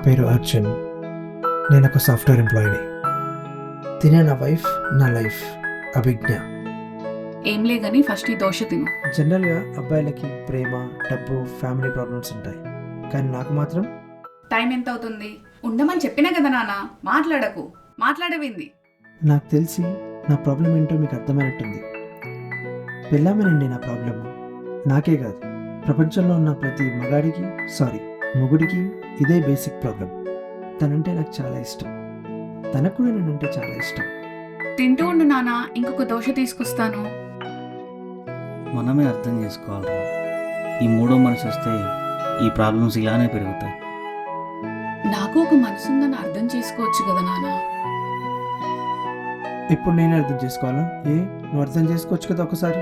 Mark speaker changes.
Speaker 1: పేరు అర్జున్. నేను ఒక సాఫ్ట్వేర్ ఎంప్లాయీని. తినే నా వైఫ్, నా లైఫ్ అభిజ్ఞ.
Speaker 2: ఏం లే గాని ఫస్ట్ ఈ దోశ తిను.
Speaker 1: జనరల్గా అబ్బాయిలకి ప్రేమ, డబ్బు, ఫ్యామిలీ ప్రాబ్లమ్స్ ఉంటాయి. కానీ నాకు మాత్రం
Speaker 2: టైం ఎంత అవుతుంది? ఉండమని చెప్పినా కదా నాన్న. మాట్లాడకు. మాట్లాడవింది.
Speaker 1: నాకు తెలిసి నా ప్రాబ్లం ఏంటో మీకు అర్థమైనట్టుంది. పెళ్ళామనండి నా ప్రాబ్లం. నాకే కాదు, ప్రపంచంలో ఉన్న ప్రతి మొగుడికి ఇదే బేసిక్ ప్రాబ్లం. తనంటే నాకు చాలా ఇష్టం, తనకు కూడా నేనంటే చాలా ఇష్టం.
Speaker 2: తింటూ ఉండు నాన్న, ఇంకొక దోశ తీసుకొస్తాను.
Speaker 3: మనమే అర్థం చేసుకోవాలిరా. ఈ మూడో మనసు వస్తే ఈ ప్రాబ్లమ్స్ ఇలానే పెరుగుతాయి.
Speaker 2: నాకు ఒక మనసుందని అర్థం చేసుకోవచ్చు కదా నాన్న.
Speaker 1: ఇప్పుడు నేనే అర్థం చేసుకోవాలా? నువ్వు అర్థం చేసుకోవచ్చు కదా ఒకసారి.